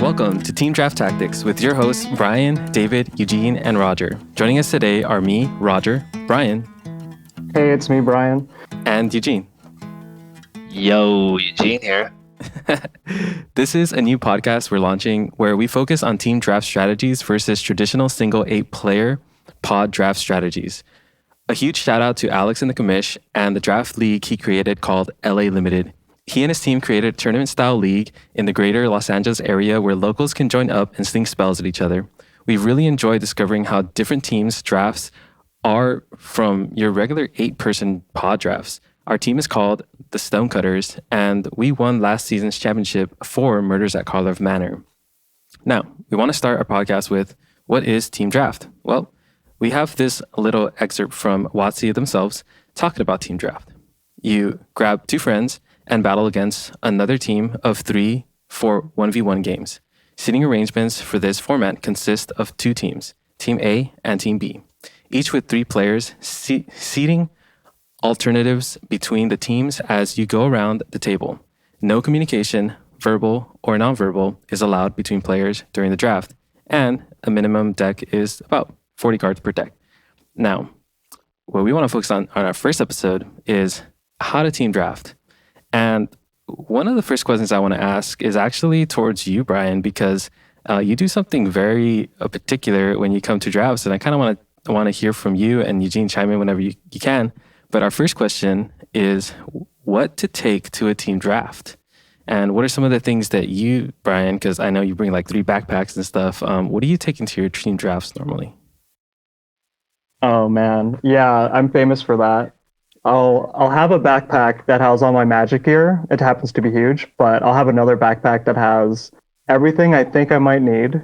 Welcome to Team Draft Tactics with your hosts, Brian, David, Eugene, and Roger. Joining us today are me, Roger, Brian. Hey, it's me, Brian. And Eugene. Yo, Eugene here. This is a new podcast we're launching where we focus on team draft strategies versus traditional single 8-player pod draft strategies. A huge shout out to Alex in the commish and the draft league he created called LA Limited. He and his team created a tournament-style league in the greater Los Angeles area where locals can join up and sling spells at each other. We really enjoyed discovering how different teams' drafts are from your regular 8-person pod drafts. Our team is called the Stonecutters, and we won last season's championship for Murders at Karlov Manor. Now, we want to start our podcast with, what is team draft? Well, we have this little excerpt from WotC themselves talking about team draft. You grab 2 friends and battle against another team of 3 for 1v1 games. Seating arrangements for this format consist of 2 teams, Team A and Team B, each with 3 players, seating alternatives between the teams as you go around the table. No communication, verbal or nonverbal, is allowed between players during the draft, and a minimum deck is about 40 cards per deck. Now, what we want to focus on our first episode is how to team draft. And one of the first questions I want to ask is actually towards you, Brian, because you do something very particular when you come to drafts, and I kind of want to hear from you, and Eugene, chime in whenever you can. But our first question is what to take to a team draft, and what are some of the things that you, Brian, because I know you bring like 3 backpacks and stuff. What do you take into your team drafts normally? Oh man, yeah, I'm famous for that. I'll have a backpack that has all my magic gear. It happens to be huge, but I'll have another backpack that has everything I think I might need,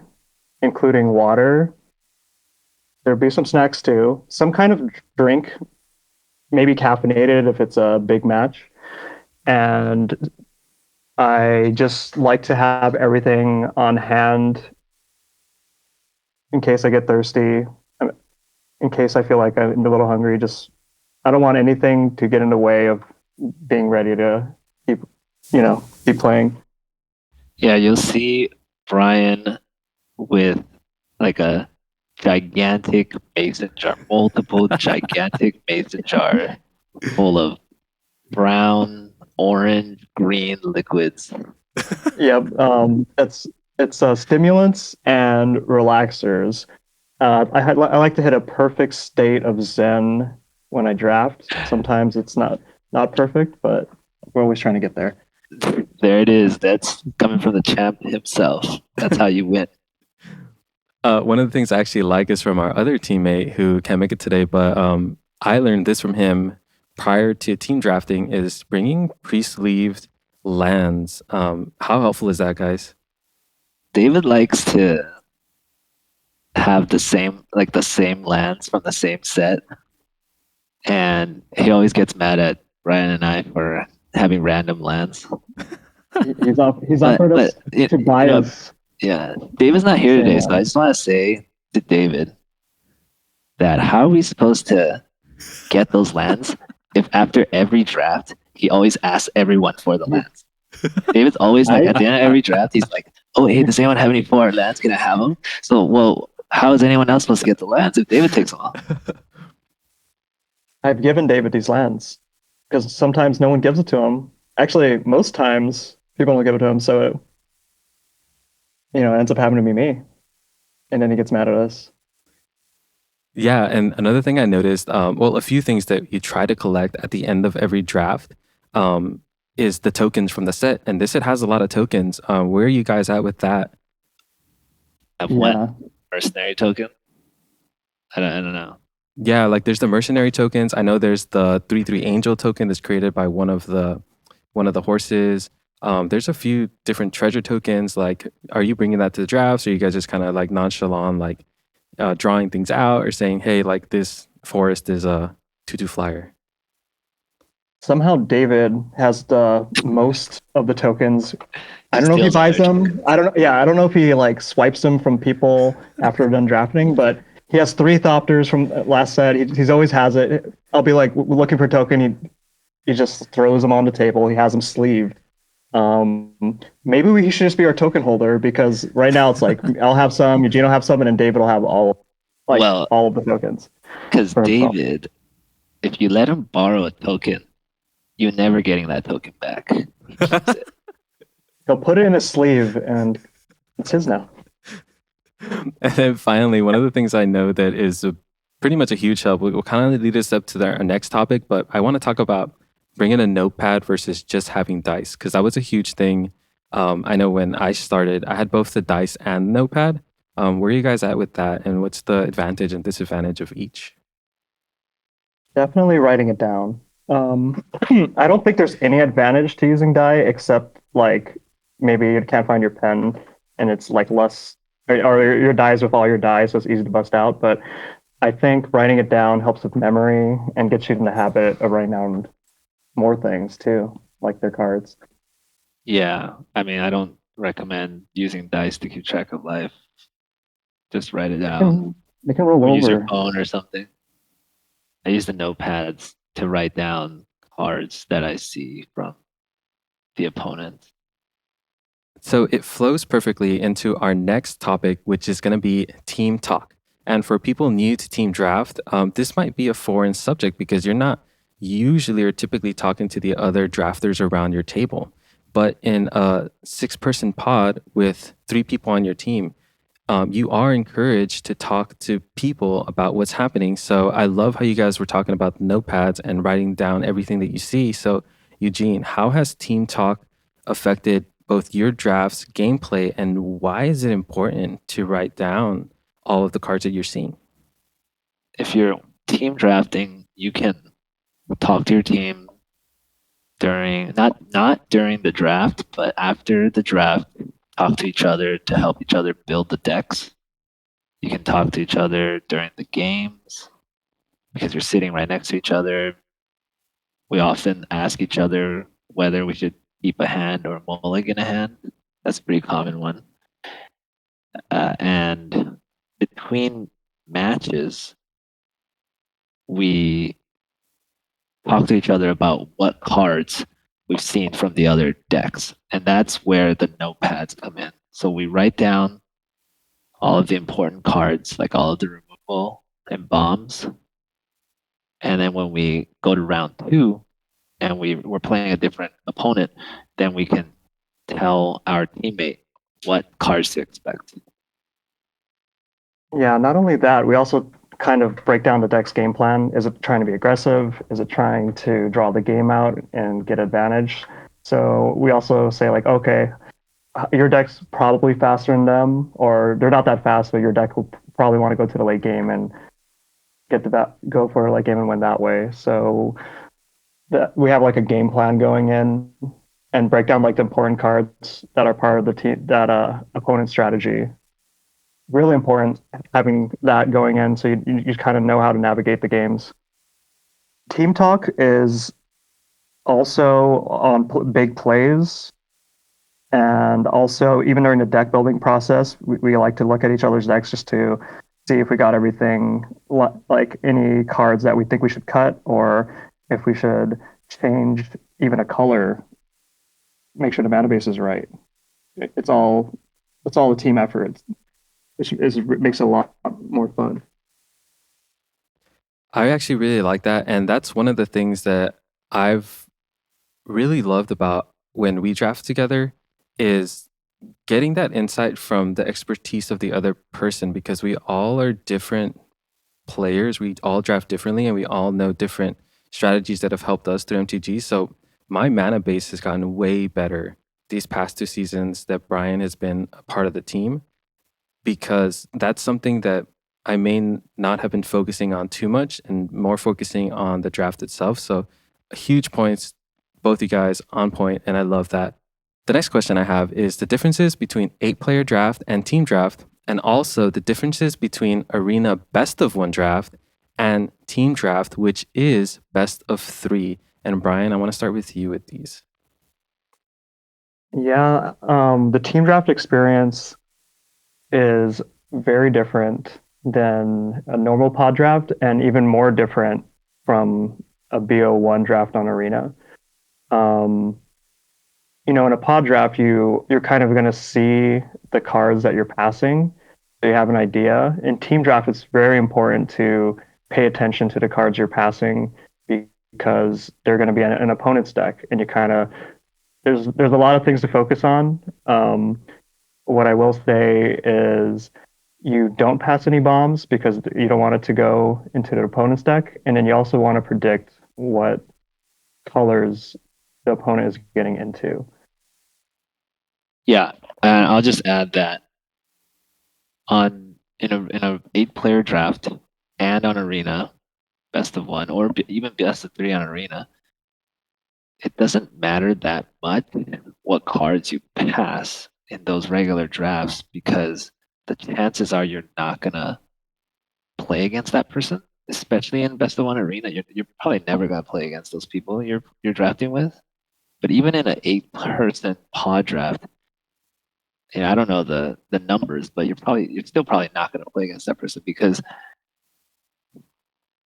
including water. There'll be some snacks too, some kind of drink, maybe caffeinated if it's a big match. And I just like to have everything on hand in case I get thirsty, in case I feel like I'm a little hungry. I don't want anything to get in the way of being ready to keep playing. Yeah, you'll see Brian with like a gigantic mason jar, multiple gigantic mason jar full of brown, orange, green liquids. Yep, it's stimulants and relaxers. I like to hit a perfect state of zen when I draft. Sometimes it's not perfect, but we're always trying to get there. There it is. That's coming from the champ himself. That's how you win. One of the things I actually like is from our other teammate who can't make it today, but I learned this from him prior to team drafting, is bringing pre-sleeved lands. How helpful is that, guys? David likes to have the same lands from the same set. And he always gets mad at Brian and I for having random lands. He's offered us to buy us. Yeah, David's not here today, so I just want to say to David that how are we supposed to get those lands if after every draft he always asks everyone for the lands? David's always like at the end of every draft, he's like, "Oh, hey, does anyone have any 4 lands? Can I have them?" So, well, how is anyone else supposed to get the lands if David takes them all? I've given David these lands because sometimes no one gives it to him. Actually, most times people don't give it to him, so it ends up having to be me, and then he gets mad at us. Yeah, and another thing I noticed, a few things that you try to collect at the end of every draft is the tokens from the set, and this set has a lot of tokens. Where are you guys at with that? Have what? Mercenary token? I don't know. Yeah, like there's the mercenary tokens. I know there's the 3/3 angel token that's created by one of the horses. There's a few different treasure tokens. Like, are you bringing that to the drafts, or are you guys just kind of like nonchalant, like drawing things out, or saying, hey, like this forest is a 2/2 flyer? Somehow David has the most of the tokens. I don't know if he buys them. I don't know. Yeah, I don't know if he like swipes them from people after we're done drafting, but he has 3 Thopters from last set. He's always has it. I'll be like looking for a token. He just throws them on the table. He has them sleeved. Maybe we should just be our token holder because right now it's like I'll have some, Eugene will have some, and then David will have Well, all of the tokens because for himself. David, if you let him borrow a token, you're never getting that token back. He keeps it. He'll put it in his sleeve, and it's his now. And then finally, one of the things I know that is pretty much a huge help will kind of lead us up to our next topic, but I want to talk about bringing a notepad versus just having dice, because that was a huge thing. I know when I started, I had both the dice and notepad. Where are you guys at with that, and what's the advantage and disadvantage of each? Definitely writing it down. I don't think there's any advantage to using die except like maybe you can't find your pen and it's like less, or your dies with all your dies, so it's easy to bust out. But I think writing it down helps with memory and gets you in the habit of writing down more things too, like their cards. Yeah, I mean, I don't recommend using dice to keep track of life. Just write it down. They can roll Or use your over. phone or something. I use the notepads to write down cards that I see from the opponent. So it flows perfectly into our next topic, which is going to be team talk. And for people new to team draft, this might be a foreign subject because you're not usually or typically talking to the other drafters around your table. But in a 6-person pod with 3 people on your team, you are encouraged to talk to people about what's happening. So I love how you guys were talking about the notepads and writing down everything that you see. So, Eugene, how has team talk affected both your drafts, gameplay, and why is it important to write down all of the cards that you're seeing? If you're team drafting, you can talk to your team during not during the draft, but after the draft, talk to each other to help each other build the decks. You can talk to each other during the games because you're sitting right next to each other. We often ask each other whether we should keep a hand or mulligan a hand. That's a pretty common one. And between matches, we talk to each other about what cards we've seen from the other decks. And that's where the notepads come in. So we write down all of the important cards, like all of the removal and bombs. And then when we go to round 2 and we're playing a different opponent, then we can tell our teammate what cards to expect. Yeah, not only that, we also kind of break down the deck's game plan. Is it trying to be aggressive? Is it trying to draw the game out and get advantage? So we also say like, okay, your deck's probably faster than them, or they're not that fast, but your deck will probably want to go to the late game and go for a late game and win that way. So that we have like a game plan going in and break down like the important cards that are part of the team that opponent strategy. Really important having that going in so you kind of know how to navigate the games. Team talk is also on big plays, and also even during the deck building process, we like to look at each other's decks just to see if we got everything, like any cards that we think we should cut, or if we should change even a color, make sure the mana base is right. It's all a team effort. It makes it a lot more fun. I actually really like that. And that's one of the things that I've really loved about when we draft together is getting that insight from the expertise of the other person because we all are different players. We all draft differently and we all know different strategies that have helped us through MTG. So my mana base has gotten way better these past 2 seasons that Brian has been a part of the team because that's something that I may not have been focusing on too much and more focusing on the draft itself. So huge points, both you guys on point, and I love that. The next question I have is the differences between 8-player draft and team draft, and also the differences between arena best of 1 draft and team draft, which is best of 3. And Brian, I want to start with you with these. Yeah, the team draft experience is very different than a normal pod draft and even more different from a BO1 draft on Arena. in a pod draft, you're kind of going to see the cards that you're passing, so you have an idea. In team draft, it's very important to pay attention to the cards you're passing because they're going to be in an opponent's deck, and you kind of there's a lot of things to focus on. What I will say is you don't pass any bombs because you don't want it to go into the opponent's deck, and then you also want to predict what colors the opponent is getting into. Yeah, and I'll just add that in a 8-player draft and on Arena, best of 1 or even best of 3 on Arena, it doesn't matter that much what cards you pass in those regular drafts because the chances are you're not gonna play against that person, especially in best of 1 Arena. You're probably never gonna play against those people you're drafting with. But even in an 8-person pod draft, I don't know the numbers, but you're still probably not going to play against that person because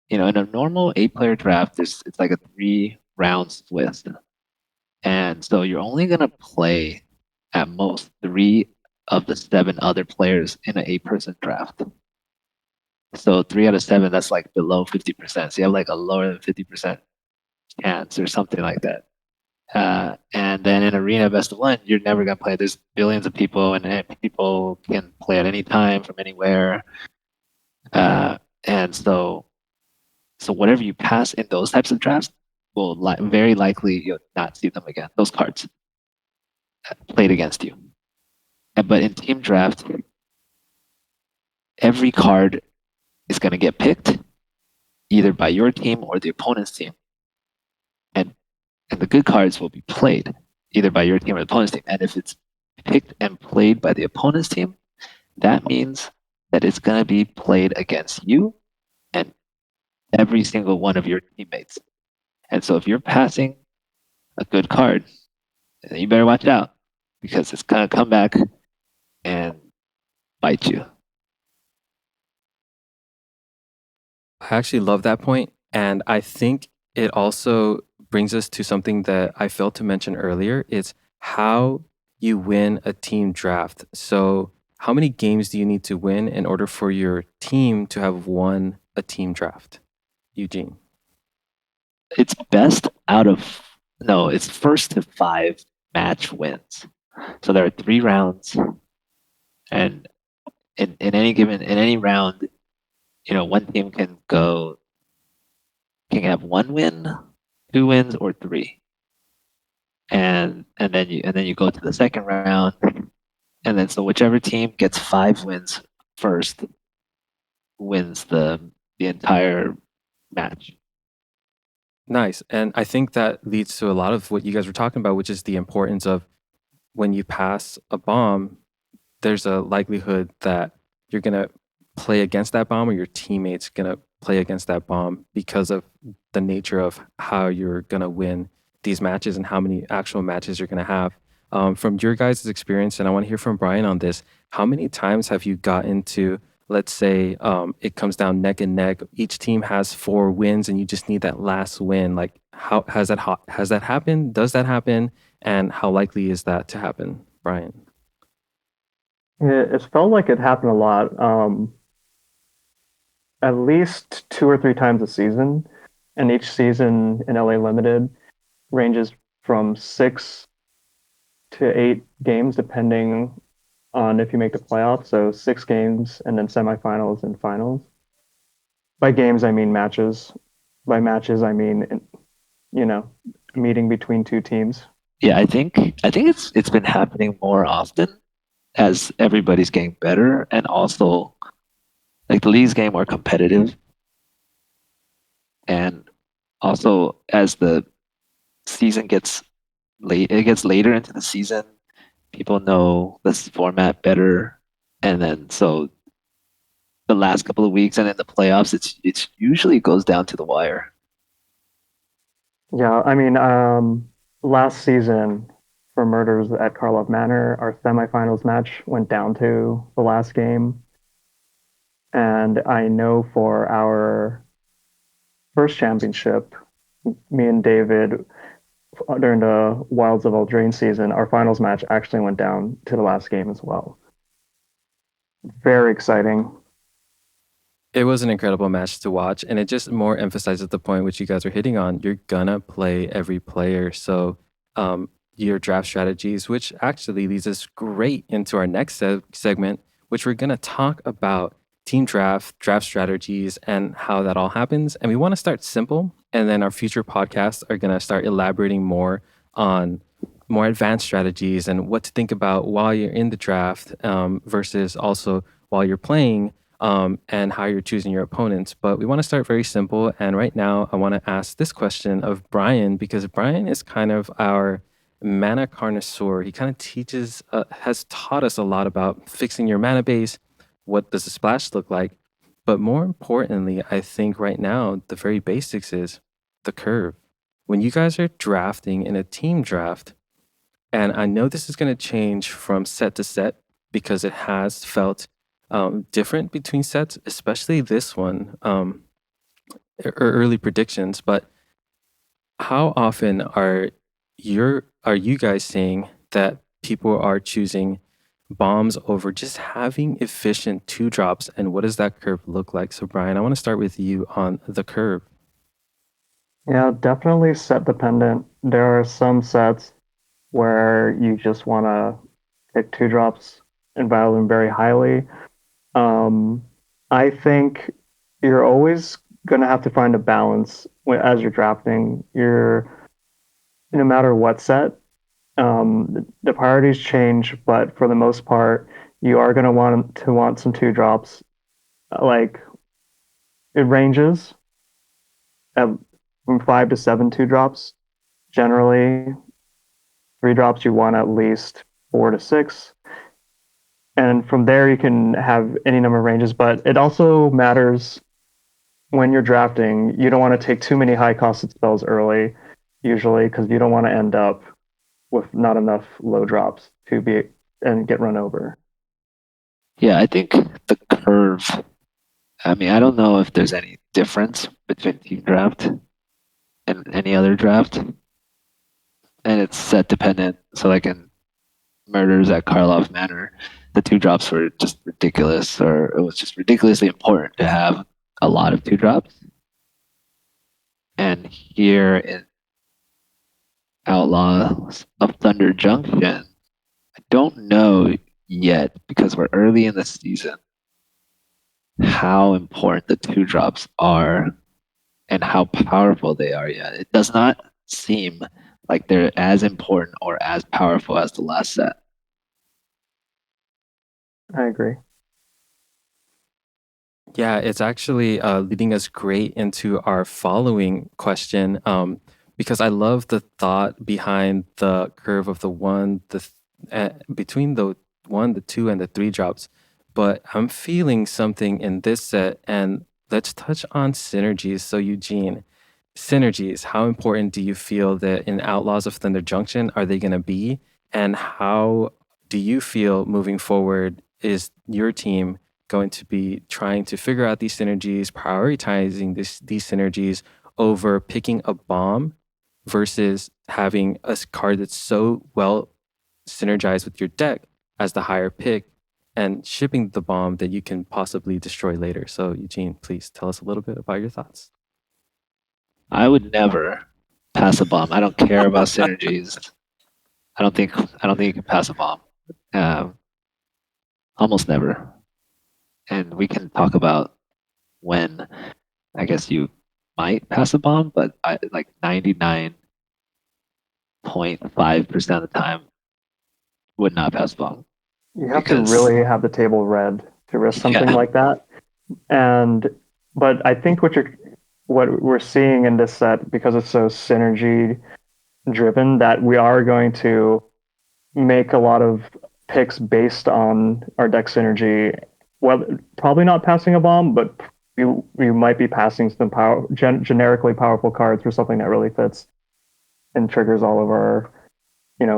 in a normal 8-player draft, it's like a 3-round split, and so you're only going to play at most 3 of the 7 other players in an 8-person draft. So 3 out of 7, that's like below 50%. So you have like a lower than 50% chance or something like that. And then in Arena Best of 1, you're never going to play. There's billions of people, and people can play at any time from anywhere. And so whatever you pass in those types of drafts will very likely you'll not see them again. Those cards played against you. But in team draft, every card is going to get picked either by your team or the opponent's team. And the good cards will be played either by your team or the opponent's team. And if it's picked and played by the opponent's team, that means that it's going to be played against you and every single one of your teammates. And so if you're passing a good card, you better watch out because it's going to come back and bite you. I actually love that point, and I think it also brings us to something that I failed to mention earlier. It's how you win a team draft. So, how many games do you need to win in order for your team to have won a team draft? Eugene. It's it's first to 5 match wins. So there are 3 rounds, and in any round, one team can have 1 win, 2 wins, or 3. And then you go to the second round, and then so whichever team gets 5 wins first wins the entire match. Nice. And I think that leads to a lot of what you guys were talking about, which is the importance of when you pass a bomb, there's a likelihood that you're going to play against that bomb or your teammates going to play against that bomb because of the nature of how you're going to win these matches and how many actual matches you're going to have. From your guys' experience, and I want to hear from Brian on this, how many times have you gotten to, let's say, it comes down neck and neck, each team has 4 wins and you just need that last win? Like, how has that happened? Does that happen? And how likely is that to happen, Brian? It felt like it happened a lot, at least 2 or 3 times a season, and each season in LA Limited ranges from 6 to 8 games, depending on if you make the playoffs. So 6 games and then semifinals and finals. By games, I mean matches. By matches, I mean, meeting between 2 teams. Yeah, I think it's been happening more often as everybody's getting better, and also like the league's getting more competitive, and also as the season gets later into the season, people know this format better, and then so the last couple of weeks and in the playoffs, it's usually goes down to the wire. Yeah, I mean, last season for Murders at Karlov Manor, our semifinals match went down to the last game. And I know for our first championship, me and David, during the Wilds of Eldraine season, our finals match actually went down to the last game as well. Very exciting. It was an incredible match to watch, and it just more emphasizes the point which you guys are hitting on. You're gonna play every player, so your draft strategies, which actually leads us great into our next segment, which we're gonna talk about team draft strategies, and how that all happens. And we want to start simple, and then our future podcasts are gonna start elaborating more on more advanced strategies and what to think about while you're in the draft versus also while you're playing and how you're choosing your opponents. But we want to start very simple. And right now, I want to ask this question of Brian, because Brian is kind of our mana connoisseur. He kind of has taught us a lot about fixing your mana base. What does the splash look like? But more importantly, I think right now, the very basics is the curve. When you guys are drafting in a team draft, and I know this is going to change from set to set because it has felt different between sets, especially this one, early predictions. But how often are you guys saying that people are choosing bombs over just having efficient 2-drops, and what does that curve look like? So Brian, I want to start with you on the curve. Yeah, definitely set dependent. There are some sets where you just want to pick 2-drops and value them very highly. I think you're always going to have to find a balance as you're drafting. No matter what set, the priorities change, but for the most part, you are going to want some 2-drops. Like it ranges from 5 to 7 2-drops. Generally, 3-drops you want at least 4 to 6. And from there, you can have any number of ranges, but it also matters when you're drafting. You don't want to take too many high-costed spells early, usually, because you don't want to end up with not enough low drops and get run over. Yeah, I think the curve. I mean, I don't know if there's any difference between team draft and any other draft, and it's set dependent. So, like in Murders at Karlov Manor, the 2-drops were just ridiculous, or it was just ridiculously important to have a lot of 2-drops. And here in Outlaws of Thunder Junction, I don't know yet, because we're early in the season, how important the 2-drops are and how powerful they are yet. It does not seem like they're as important or as powerful as the last set. I agree. Yeah, it's actually leading us great into our following question, because I love the thought behind the curve of between the 1, the 2, and the 3-drops. But I'm feeling something in this set, and let's touch on synergies. So Eugene, synergies, how important do you feel that in Outlaws of Thunder Junction are they going to be? And how do you feel moving forward is your team going to be trying to figure out these synergies, prioritizing these synergies over picking a bomb versus having a card that's so well synergized with your deck as the higher pick and shipping the bomb that you can possibly destroy later? So Eugene, please tell us a little bit about your thoughts. I would never pass a bomb. I don't care about synergies. I don't think you can pass a bomb. Almost never. And we can talk about when I guess you might pass a bomb, but I like 99.5% of the time would not pass a bomb. You have to really have the table read to risk something like that. But I think what we're seeing in this set, because it's so synergy driven, that we are going to make a lot of picks based on our deck synergy. Well, probably not passing a bomb, but you might be passing some generically powerful cards for something that really fits and triggers all of our,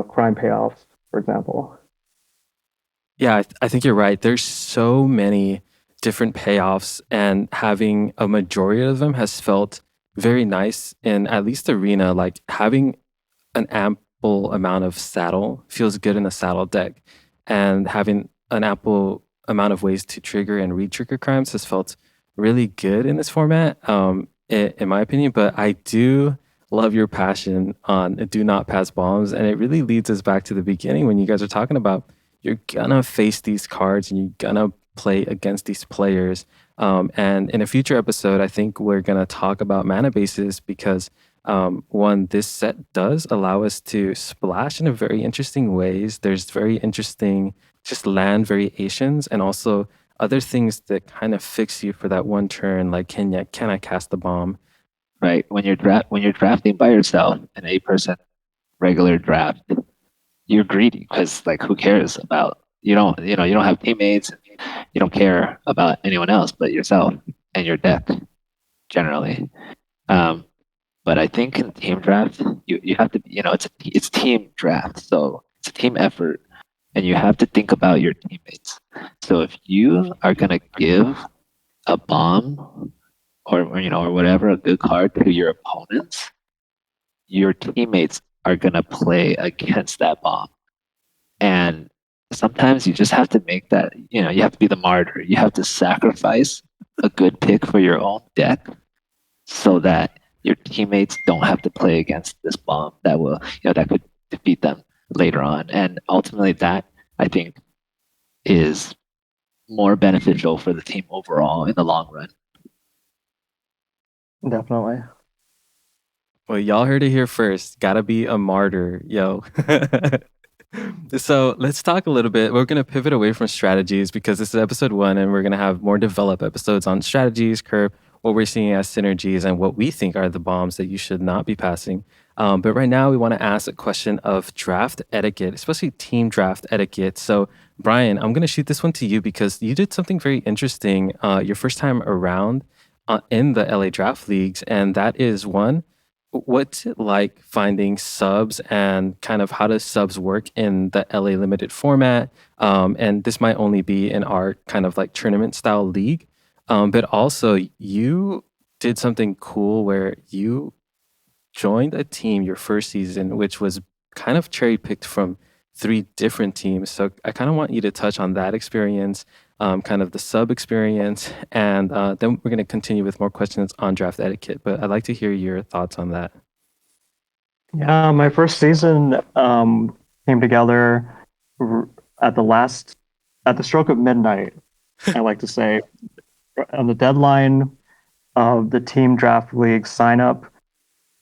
crime payoffs, for example. Yeah, I think you're right. There's so many different payoffs, and having a majority of them has felt very nice in at least Arena. Like having an ample amount of saddle feels good in a saddle deck, and having an ample amount of ways to trigger and re-trigger crimes has felt really good in this format, in my opinion. But I do love your passion on do not pass bombs, and it really leads us back to the beginning when you guys are talking about you're gonna face these cards and you're gonna play against these players. And in a future episode, I think we're gonna talk about mana bases because one, this set does allow us to splash in a very interesting ways. There's very interesting just land variations and also other things that kind of fix you for that one turn, like can I cast the bomb? Right? When you're drafting by yourself, an 8-person regular draft, you're greedy because like who cares about you don't have teammates, you don't care about anyone else but yourself and your deck generally. Um, but I think in team draft, you have to it's team draft, so it's a team effort, and you have to think about your teammates. So if you are gonna give a bomb or whatever a good card to your opponents, your teammates are gonna play against that bomb. And sometimes you just have to make that, you have to be the martyr. You have to sacrifice a good pick for your own deck so that your teammates don't have to play against this bomb that will, that could defeat them later on. And ultimately that I think is more beneficial for the team overall in the long run. Definitely. Well, y'all heard it here first. Gotta be a martyr, yo. So let's talk a little bit. We're going to pivot away from strategies because this is episode 1, and we're going to have more developed episodes on strategies, curve, what we're seeing as synergies, and what we think are the bombs that you should not be passing. But right now, we want to ask a question of draft etiquette, especially team draft etiquette. So, Brian, I'm going to shoot this one to you because you did something very interesting your first time around in the LA Draft Leagues, and that is one. What's it like finding subs and kind of how does subs work in the LA limited format? And this might only be in our kind of like tournament style league. But also, you did something cool where you joined a team your first season, which was kind of cherry picked from 3 different teams. So I kind of want you to touch on that experience, kind of the sub experience, and then we're going to continue with more questions on draft etiquette. But I'd like to hear your thoughts on that. Yeah, my first season came together at the stroke of midnight. I like to say, on the deadline of the team draft league sign up,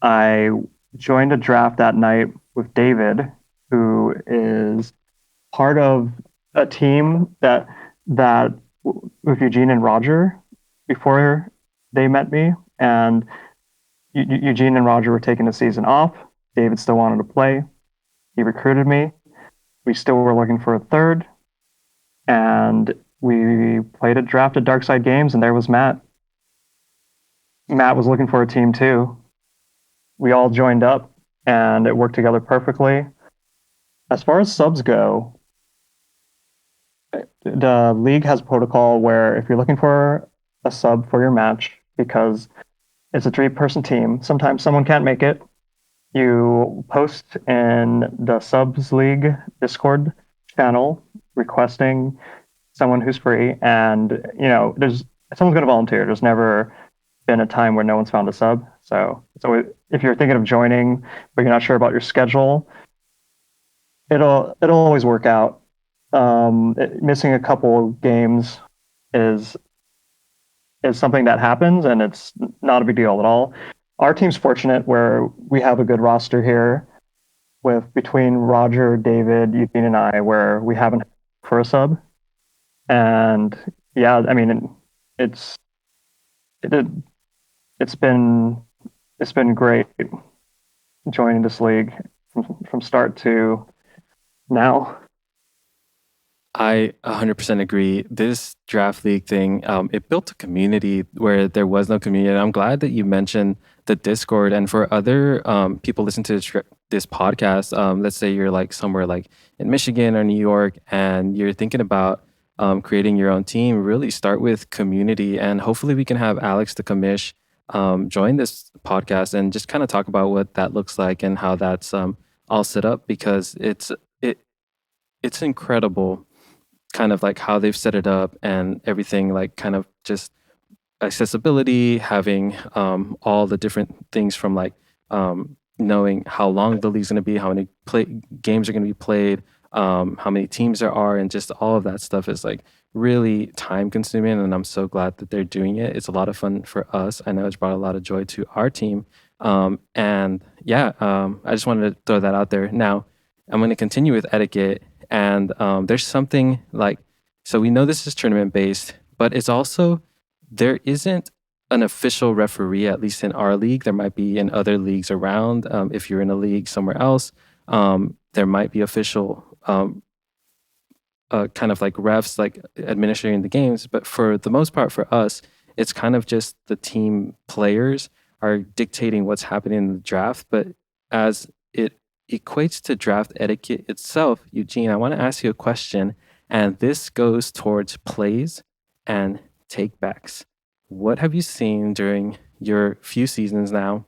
I joined a draft that night with David, who is part of a team that with Eugene and Roger before they met me, and Eugene and Roger were taking a season off. David still wanted to play. He recruited me. We still were looking for a third, and we played a draft at Darkside Games, and there was Matt. Matt was looking for a team too. We all joined up, and it worked together perfectly. As far as subs go, the league has a protocol where if you're looking for a sub for your match, because it's a 3-person team, sometimes someone can't make it, you post in the subs league Discord channel requesting someone who's free, and there's someone's going to volunteer. There's never been a time where no one's found a sub. So if you're thinking of joining but you're not sure about your schedule, it'll always work out. Missing a couple games is something that happens, and it's not a big deal at all. Our team's fortunate where we have a good roster here with between Roger, David, Eugene, and I, where we haven't for a sub. And yeah, I mean, it's been great joining this league from start to now. I 100% agree. This draft league thing, it built a community where there was no community. And I'm glad that you mentioned the Discord. And for other people listening to this podcast, let's say you're like somewhere like in Michigan or New York, and you're thinking about creating your own team, really start with community. And hopefully we can have Alex the Commish join this podcast and just kind of talk about what that looks like and how that's all set up, because it's incredible kind of like how they've set it up and everything, like kind of just accessibility, having all the different things from like knowing how long the league's going to be, how many games are going to be played, how many teams there are, and just all of that stuff is like really time consuming. And I'm so glad that they're doing it. It's a lot of fun for us. I know it's brought a lot of joy to our team. And yeah, I just wanted to throw that out there. Now, I'm going to continue with etiquette. And there's something like, so we know this is tournament based, but it's also, there isn't an official referee, at least in our league. There might be in other leagues around. If you're in a league somewhere else, there might be official kind of like refs, like administering the games. But for the most part, for us, it's kind of just the team players are dictating what's happening in the draft. But as it equates to draft etiquette itself, Eugene, I want to ask you a question. And this goes towards plays and takebacks. What have you seen during your few seasons now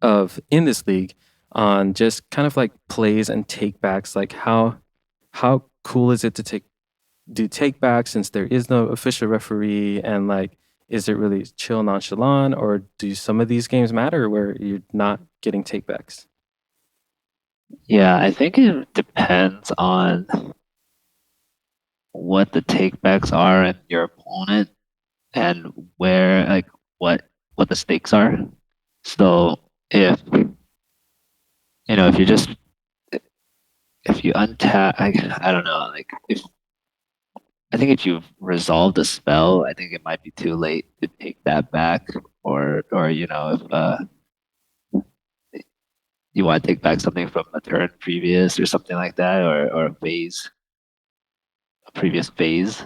of in this league on just kind of like plays and takebacks? Like how cool is it to do takebacks since there is no official referee, and like is it really chill nonchalant, or do some of these games matter where you're not getting takebacks? Yeah, I think it depends on what the takebacks are and your opponent and where like what the stakes are. So if you're just if you untap, I don't know, like if I think if you've resolved a spell, I think it might be too late to take that back, or if you want to take back something from a turn previous or something like that, or a previous phase.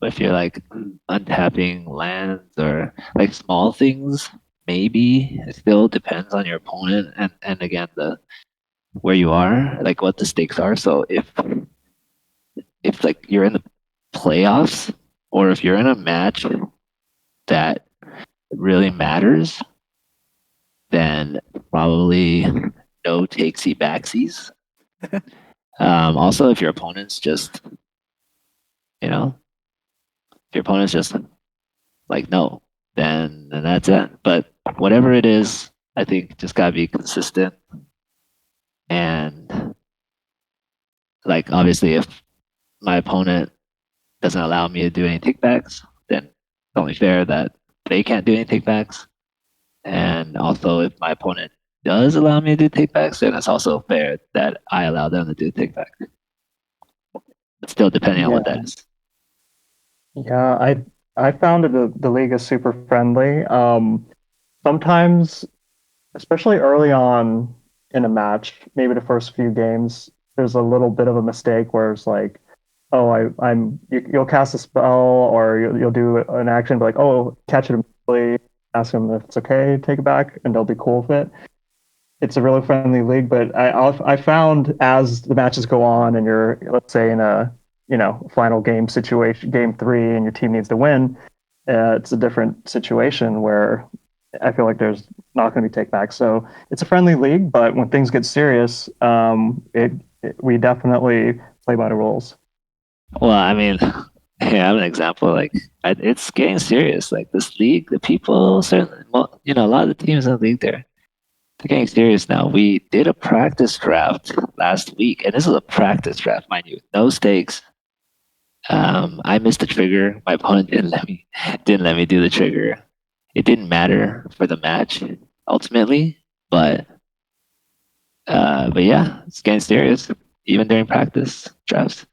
But if you're like untapping lands or like small things, maybe it still depends on your opponent and again the where you are, like what the stakes are. So if like you're in the playoffs or if you're in a match that really matters, then probably no takesy backsies. Also, if your opponent's just, if your opponent's just like no, then that's it. But whatever it is, I think just gotta be consistent and like obviously if my opponent doesn't allow me to do any takebacks, then it's only fair that they can't do any takebacks. And also, if my opponent does allow me to do takebacks, then it's also fair that I allow them to do takebacks. But still, depending on Yeah, what that is. yeah. I found that the league is super friendly. Sometimes, especially early on in a match, maybe the first few games, there's a little bit of a mistake where it's like, oh, you'll cast a spell or you'll do an action, but like, oh, catch it immediately, ask them if it's okay, take it back, and they'll be cool with it. It's a really friendly league, but I found as the matches go on and you're, let's say, in a final game situation, game three, and your team needs to win, it's a different situation where I feel like there's not going to be takebacks. So it's a friendly league, but when things get serious, we definitely play by the rules. Well, I mean, yeah, I have an example. Like, it's getting serious. Like this league, the people certainly, well, a lot of the teams in the league they're getting serious now. We did a practice draft last week, and this is a practice draft, mind you, no stakes. I missed the trigger. My opponent didn't let me do the trigger. It didn't matter for the match ultimately, but yeah, it's getting serious even during practice drafts.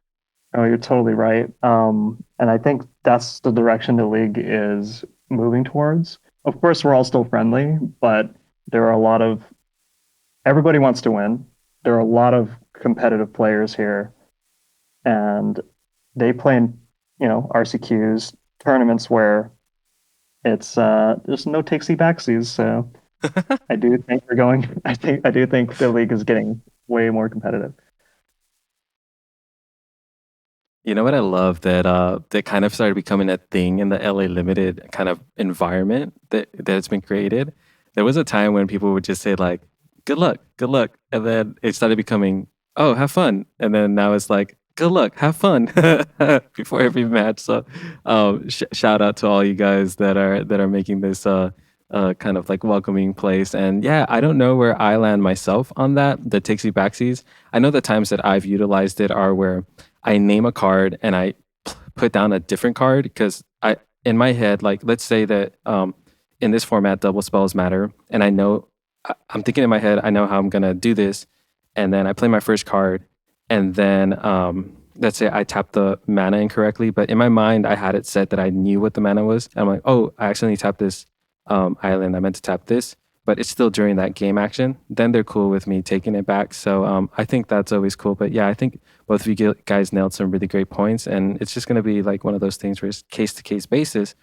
Oh, you're totally right. And I think that's the direction the league is moving towards. Of course, we're all still friendly, but there are a lot of everybody wants to win. There are a lot of competitive players here, and they play in, RCQs tournaments where it's there's no takesy backsies. So I do think we're going. I do think the league is getting way more competitive. You know what I love that kind of started becoming a thing in the LA Limited kind of environment that's been created. There was a time when people would just say like, good luck," and then it started becoming, "Oh, have fun," and then now it's like, "Good luck, have fun," before every match. So, shout out to all you guys that are making this kind of like welcoming place. And yeah, I don't know where I land myself on that. The takesy backsies. I know the times that I've utilized it are where I name a card and I put down a different card because I in my head, like let's say that in this format double spells matter, and I know I'm thinking in my head I know how I'm gonna do this, and then I play my first card, and then let's say I tapped the mana incorrectly, but in my mind I had it set that I knew what the mana was. And I'm like, oh, I accidentally tapped this island. I meant to tap this, but it's still during that game action. Then they're cool with me taking it back. So I think that's always cool. But yeah, I think both of you guys nailed some really great points, and it's just going to be like one of those things where it's case to case basis.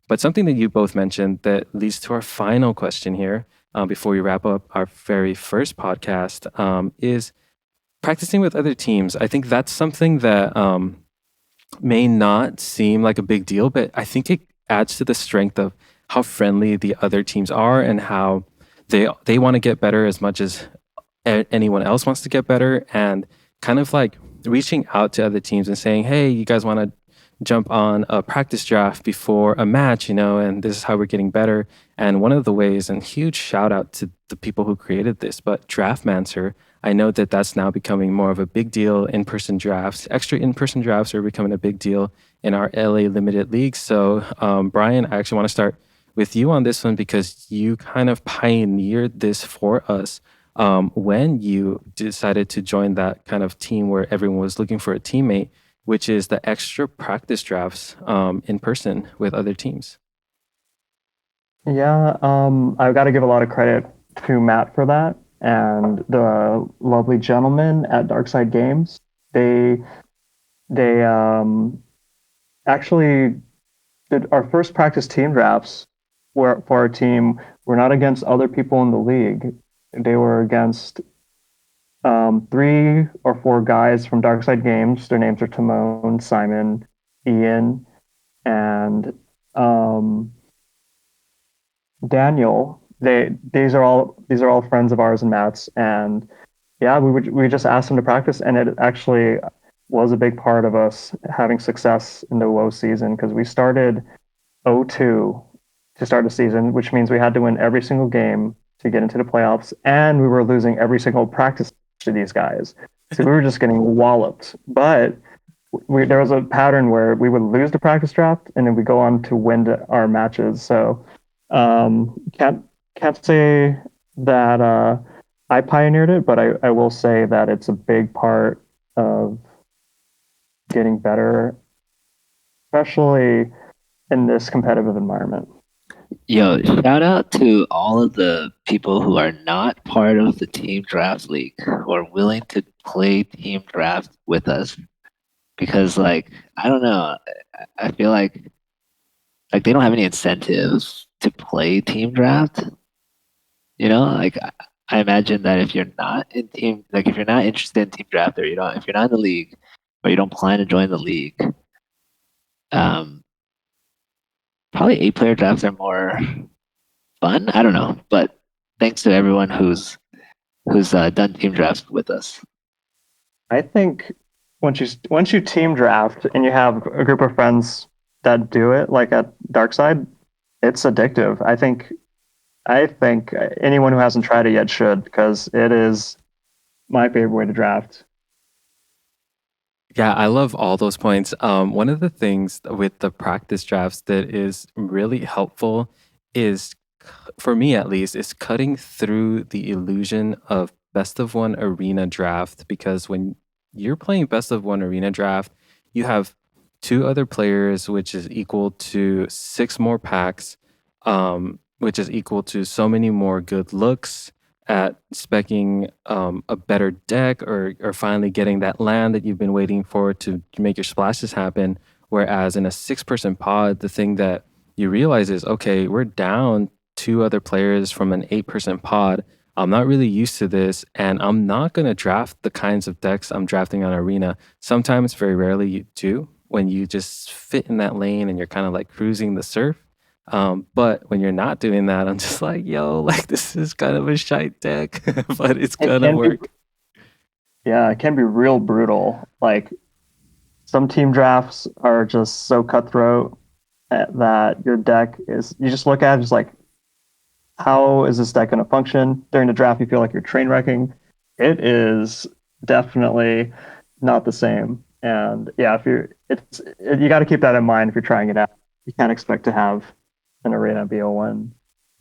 But something that you both mentioned that leads to our final question here, before we wrap up our very first podcast, is practicing with other teams. I think that's something that may not seem like a big deal, but I think it adds to the strength of how friendly the other teams are and how they want to get better as much as anyone else wants to get better, and kind of like reaching out to other teams and saying, hey, you guys want to jump on a practice draft before a match, and this is how we're getting better. And one of the ways, and huge shout out to the people who created this, but Draftmancer, I know that that's now becoming more of a big deal. In-person drafts, extra in-person drafts are becoming a big deal in our LA Limited League. So, Brian, I actually want to start with you on this one because you kind of pioneered this for us when you decided to join that kind of team where everyone was looking for a teammate, which is the extra practice drafts in person with other teams. Yeah, I've got to give a lot of credit to Matt for that and the lovely gentlemen at Darkside Games. They actually did our first practice team drafts for our team were not against other people in the league. They were against 3 or 4 guys from Darkside Games. Their names are Timon, Simon, Ian, and Daniel. These are all friends of ours and Matt's, and yeah, we just asked them to practice, and it actually was a big part of us having success in the WoW season because we started 0-2 to start the season, which means we had to win every single game to get into the playoffs, and we were losing every single practice to these guys. So we were just getting walloped. But there was a pattern where we would lose the practice draft, and then we go on to win our matches. So can't say that I pioneered it, but I will say that it's a big part of getting better, especially in this competitive environment. Yo, shout out to all of the people who are not part of the Team Draft League who are willing to play Team Draft with us. Because, like, I don't know, I feel like they don't have any incentives to play Team Draft. Like, I imagine that if you're not in team, like if you're not interested in Team Draft, or if you're not in the league, or you don't plan to join the league, probably 8-player drafts are more fun. I don't know, but thanks to everyone who's done team drafts with us. I think once you team draft and you have a group of friends that do it, like at Darkside, it's addictive. I think anyone who hasn't tried it yet should, because it is my favorite way to draft. Yeah, I love all those points. One of the things with the practice drafts that is really helpful is, for me at least, is cutting through the illusion of best of one arena draft. Because when you're playing best of one arena draft, you have 2 other players, which is equal to 6 more packs, which is equal to so many more good looks at speccing a better deck, or finally getting that land that you've been waiting for to make your splashes happen. Whereas in a 6-person pod, the thing that you realize is, okay, we're down 2 other players from an 8-person pod. I'm not really used to this, and I'm not going to draft the kinds of decks I'm drafting on Arena. Sometimes, very rarely, you do when you just fit in that lane and you're kind of like cruising the surf. But when you're not doing that, I'm just like, yo, like this is kind of a shite deck, but it's It gonna can be, work. yeah, it can be real brutal. Like some team drafts are just so cutthroat that your deck is. You just look at it, just like, how is this deck going to function during the draft? You feel like you're train wrecking. It is definitely not the same. And yeah, if you're, you got to keep that in mind if you're trying it out. You can't expect to have an arena BO1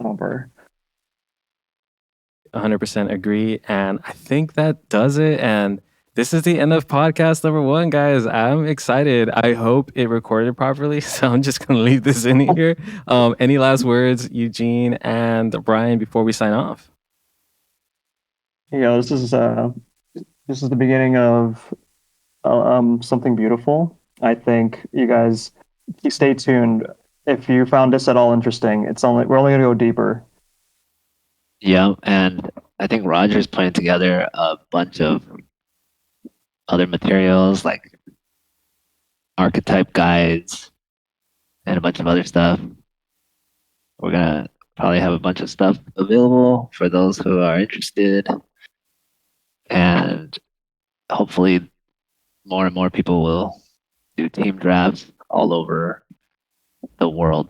number. 100% agree. And I think that does it. And this is the end of podcast number 1, guys. I'm excited. I hope it recorded properly. So I'm just going to leave this in here. Any last words, Eugene and Brian, before we sign off? You know, this is the beginning of something beautiful. I think you guys stay tuned. If you found this at all interesting, we're only going to go deeper. Yeah, and I think Roger's putting together a bunch of other materials like archetype guides and a bunch of other stuff. We're gonna probably have a bunch of stuff available for those who are interested, and hopefully more and more people will do team drafts all over the world.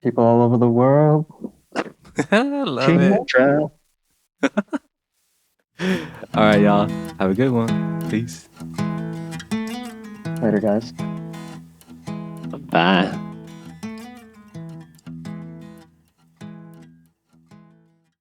People all over the world. Love Team it. draft. All right, y'all. Have a good one. Peace. Later, guys. Bye.